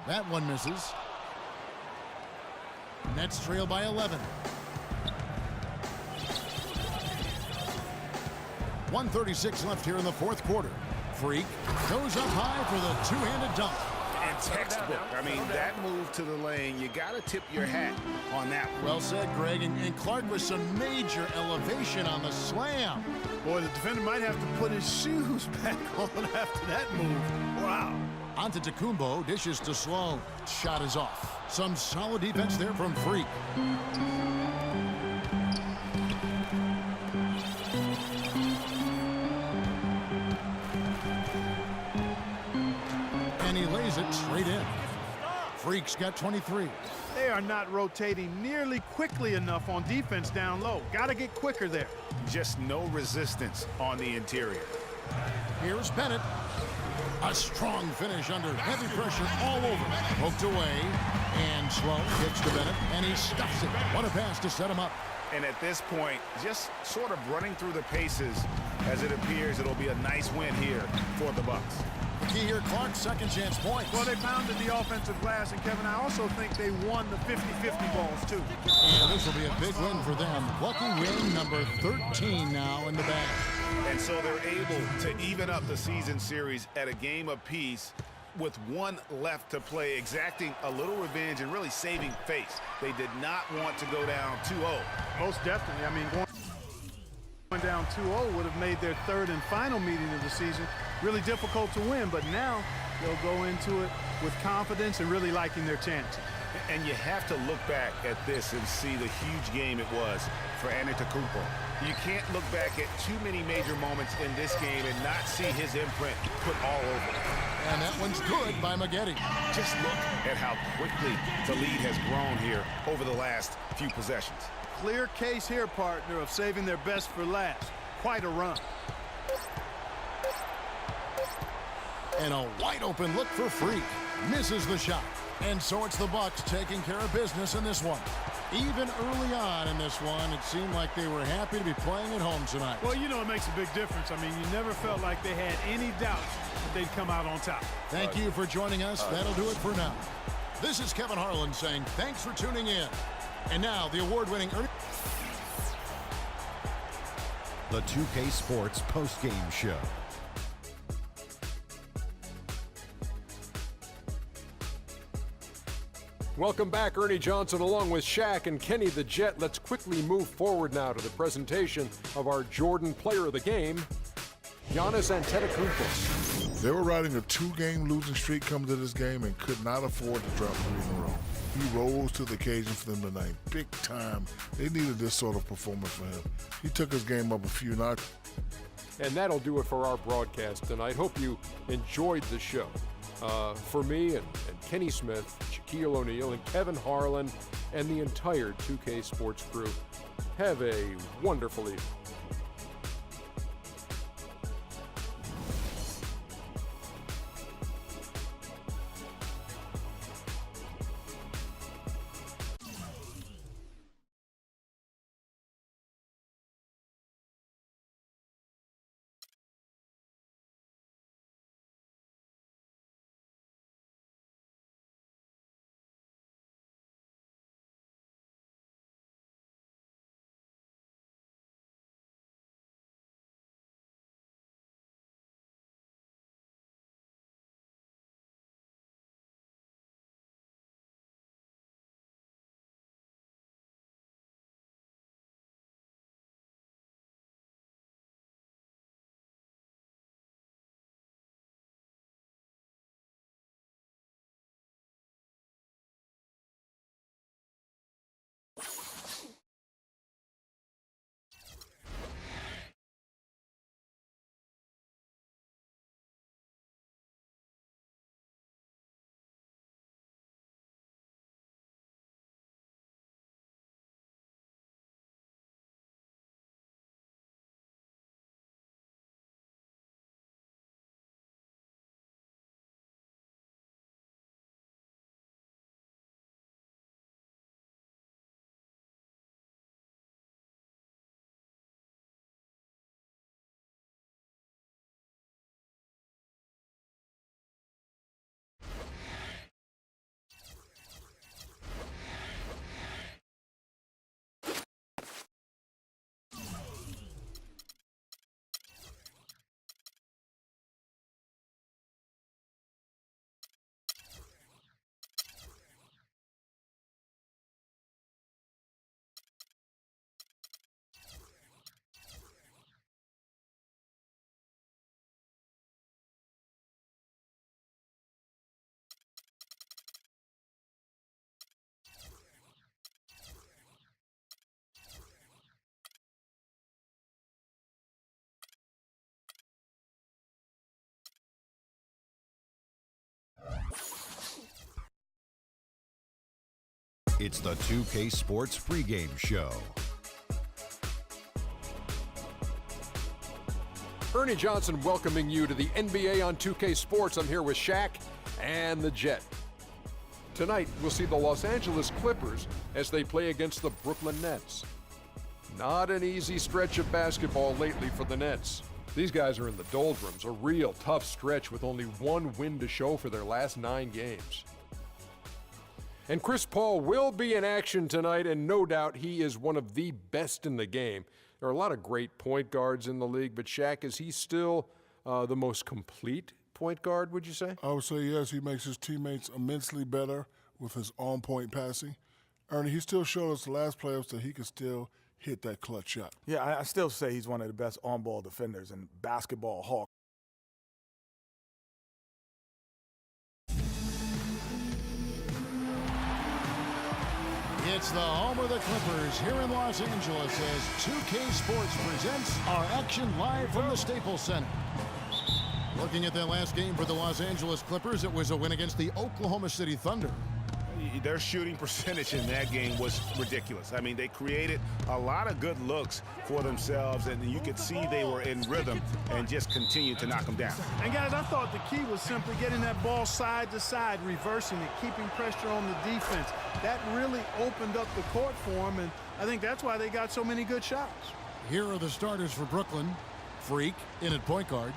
That one misses. Nets trail by 11. 1:36 left here in the fourth quarter. Freak goes up high for the two-handed dunk. And textbook. I mean, that move to the lane, you got to tip your hat on that one. Well said, Greg. And Clark with some major elevation on the slam. Boy, the defender might have to put his shoes back on after that move. Wow. Antetokounmpo dishes to Sloan. Shot is off. Some solid defense there from Freak. And he lays it straight in. Freak's got 23. They are not rotating nearly quickly enough on defense down low. Got to get quicker there. Just no resistance on the interior. Here's Bennett. A strong finish under heavy pressure all over. Poked away. And Sloan gets to Bennett, and he stuffs it. What a pass to set him up. And at this point, just sort of running through the paces as it appears it'll be a nice win here for the Bucks. The key here, Clark, second chance points. Well, they pounded the offensive glass, and Kevin, I also think they won the 50-50 balls, too. And this will be a big win for them. Lucky win number 13 now in the bag. And so they're able to even up the season series at a game apiece with one left to play, exacting a little revenge and really saving face. They did not want to go down 2-0. Most definitely. I mean, going down 2-0 would have made their third and final meeting of the season really difficult to win, but now they'll go into it with confidence and really liking their chances. And you have to look back at this and see the huge game it was for Antetokounmpo. You can't look back at too many major moments in this game and not see his imprint put all over it. And that one's good by Maggette. Just look at how quickly the lead has grown here over the last few possessions. Clear case here, partner, of saving their best for last. Quite a run. And a wide open look for Freak. Misses the shot. And so it's the Bucks taking care of business in this one. Even early on in this one, it seemed like they were happy to be playing at home tonight. Well, you know, it makes a big difference. I mean, you never felt like they had any doubt that they'd come out on top. Thank you for joining us. That'll do it for now. This is Kevin Harlan saying thanks for tuning in. And now the award-winning The 2K Sports postgame show. Welcome back, Ernie Johnson, along with Shaq and Kenny the Jet. Let's quickly move forward now to the presentation of our Jordan Player of the Game, Giannis Antetokounmpo. They were riding a two-game losing streak coming to this game and could not afford to drop 3 in a row. He rose to the occasion for them tonight, big time. They needed this sort of performance from him. He took his game up a few notches. And that'll do it for our broadcast tonight. Hope you enjoyed the show. For me and Kenny Smith, Shaquille O'Neal, and Kevin Harlan, and the entire 2K Sports crew, have a wonderful evening. It's the 2K Sports pregame show. Ernie Johnson welcoming you to the NBA on 2K Sports. I'm here with Shaq and the Jet. Tonight, we'll see the Los Angeles Clippers as they play against the Brooklyn Nets. Not an easy stretch of basketball lately for the Nets. These guys are in the doldrums, a real tough stretch with only one win to show for their last 9 games. And Chris Paul will be in action tonight, and no doubt he is one of the best in the game. There are a lot of great point guards in the league, but Shaq, is he still the most complete point guard, would you say? I would say yes. He makes his teammates immensely better with his on-point passing. Ernie, he still showed us the last playoffs that he could still hit that clutch shot. Yeah, I still say he's one of the best on-ball defenders in basketball hawk. It's the home of the Clippers here in Los Angeles as 2K Sports presents our action live from the Staples Center. Looking at that last game for the Los Angeles Clippers, it was a win against the Oklahoma City Thunder. Their shooting percentage in that game was ridiculous. I mean, they created a lot of good looks for themselves, and you could see they were in rhythm and just continued to knock them down. And, guys, I thought the key was simply getting that ball side to side, reversing it, keeping pressure on the defense. That really opened up the court for them, and I think that's why they got so many good shots. Here are the starters for Brooklyn. Freak in at point guard.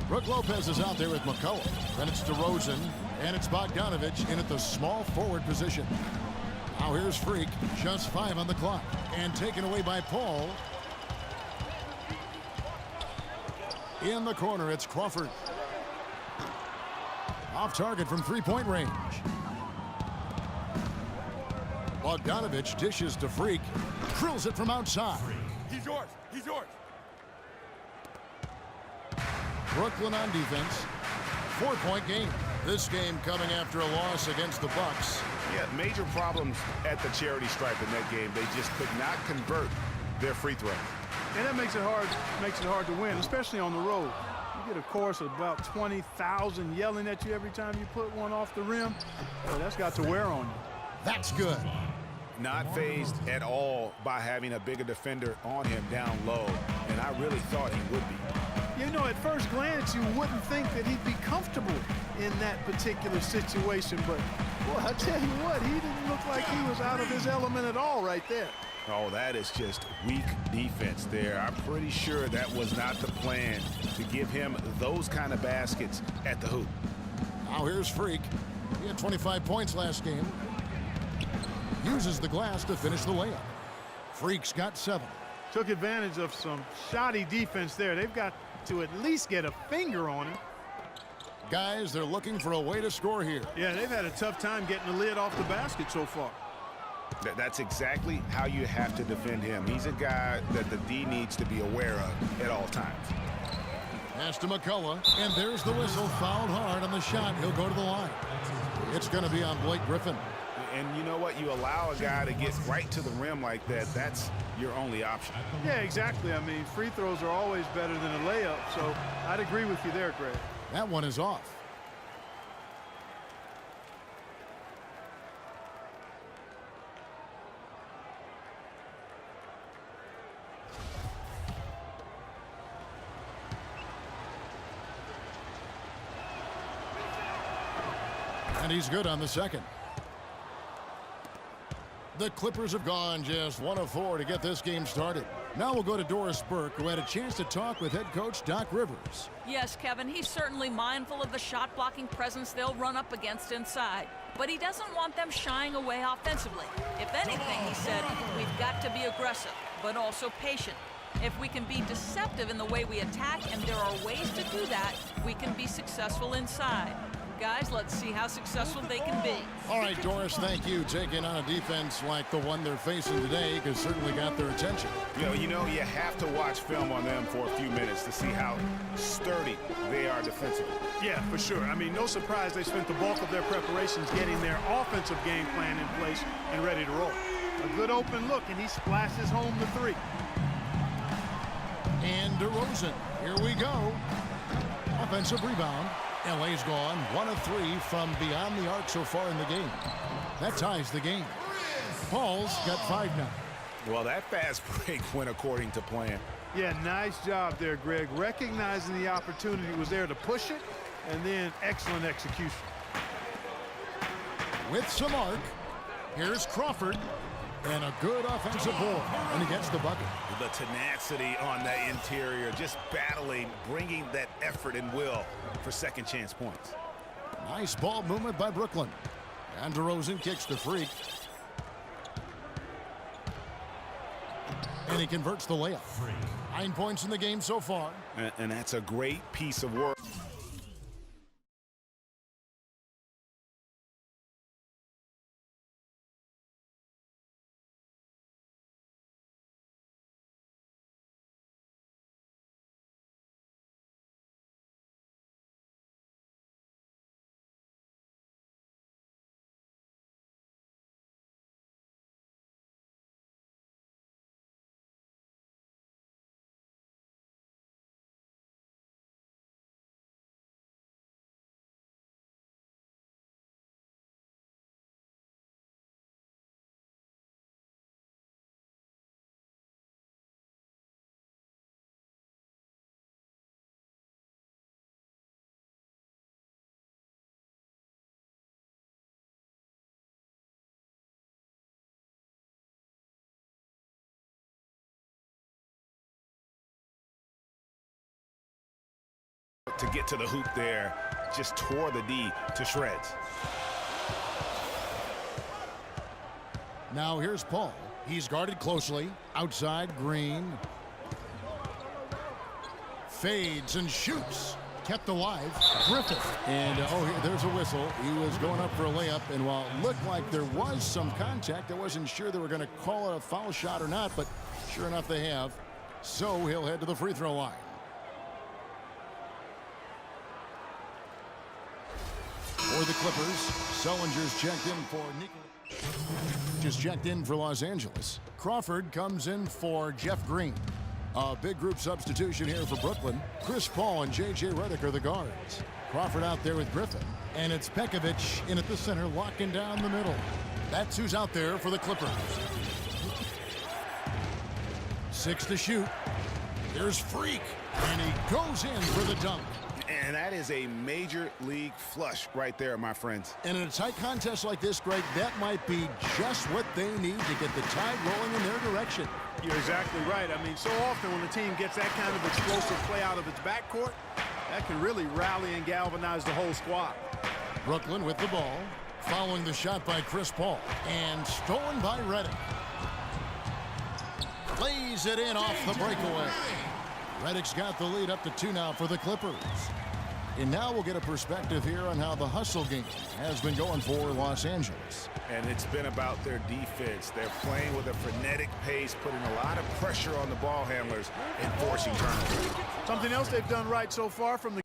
Brook Lopez is out there with McCullough. Then it's DeRozan, and it's Bogdanovic in at the small forward position. Now here's Freak, just 5 on the clock, and taken away by Paul. In the corner, it's Crawford. Off target from three-point range. Bogdanovic dishes to Freak, drills it from outside. He's yours. He's yours. Brooklyn on defense. 4-point game. This game coming after a loss against the Bucks. Yeah, major problems at the charity stripe in that game. They just could not convert their free throws. And that makes it hard to win, especially on the road. You get a chorus of about 20,000 yelling at you every time you put one off the rim. Well, that's got to wear on you. That's good. Not fazed at all by having a bigger defender on him down low, and I really thought he would be. You know, at first glance, you wouldn't think that he'd be comfortable in that particular situation, but, boy, I tell you what, he didn't look like he was out of his element at all right there. Oh, that is just weak defense there. I'm pretty sure that was not the plan to give him those kind of baskets at the hoop. Now here's Freak. He had 25 points last game. Uses the glass to finish the layup. Freak's got 7. Took advantage of some shoddy defense there. They've got to at least get a finger on him. Guys, they're looking for a way to score here. Yeah, they've had a tough time getting the lid off the basket so far. That's exactly how you have to defend him. He's a guy that the D needs to be aware of at all times. Pass to McCullough, and there's the whistle. Fouled hard on the shot. He'll go to the line. It's going to be on Blake Griffin. And you know what? You allow a guy to get right to the rim like that, that's your only option. Yeah, exactly. I mean, free throws are always better than a layup, so I'd agree with you there, Greg. That one is off. And he's good on the second. The Clippers have gone just 1 of 4 to get this game started. Now we'll go to Doris Burke, who had a chance to talk with head coach Doc Rivers. Yes, Kevin, he's certainly mindful of the shot-blocking presence they'll run up against inside. But he doesn't want them shying away offensively. If anything, he said, we've got to be aggressive, but also patient. If we can be deceptive in the way we attack, and there are ways to do that, we can be successful inside. Guys, let's see how successful they can be. All right, Doris, thank you. Taking on a defense like the one they're facing today has certainly got their attention. You know, you have to watch film on them for a few minutes to see how sturdy they are defensively. Yeah, for sure. I mean, no surprise they spent the bulk of their preparations getting their offensive game plan in place and ready to roll. A good open look, and he splashes home the 3. And DeRozan, here we go. Offensive rebound. LA's gone 1 of 3 from beyond the arc so far in the game. That ties the game. Paul's got 5 now. Well, that fast break went according to plan. Yeah, nice job there, Greg. Recognizing the opportunity was there to push it, and then excellent execution. With some arc, here's Crawford, and a good offensive board, and he gets the bucket. The tenacity on that interior, just battling, bringing that effort and will for second chance points. Nice ball movement by Brooklyn. And DeRozan kicks the Freak. And he converts the layup. 9 points in the game so far. And that's a great piece of work. To get to the hoop there, just tore the D to shreds. Now here's Paul. He's guarded closely. Outside, Green. Fades and shoots. Kept alive. Griffith. And, there's a whistle. He was going up for a layup, and while it looked like there was some contact, I wasn't sure they were going to call it a foul shot or not, but sure enough they have. So he'll head to the free throw line. For the Clippers, Sullinger's checked in for Nikola. Just checked in for Los Angeles. Crawford comes in for Jeff Green. A big group substitution here for Brooklyn. Chris Paul and J.J. Redick are the guards. Crawford out there with Griffin. And it's Pekovic in at the center, locking down the middle. That's who's out there for the Clippers. 6 to shoot. Here's Freak. And he goes in for the dunk. And that is a major league flush right there, my friends. And in a tight contest like this, Greg, that might be just what they need to get the tide rolling in their direction. You're exactly right. I mean, so often when a team gets that kind of explosive play out of its backcourt, that can really rally and galvanize the whole squad. Brooklyn with the ball, following the shot by Chris Paul, and stolen by Redick. Lays it in off the breakaway. Redick's got the lead up to 2 now for the Clippers. And now we'll get a perspective here on how the hustle game has been going for Los Angeles. And it's been about their defense. They're playing with a frenetic pace, putting a lot of pressure on the ball handlers and forcing turnovers. Something else they've done right so far from the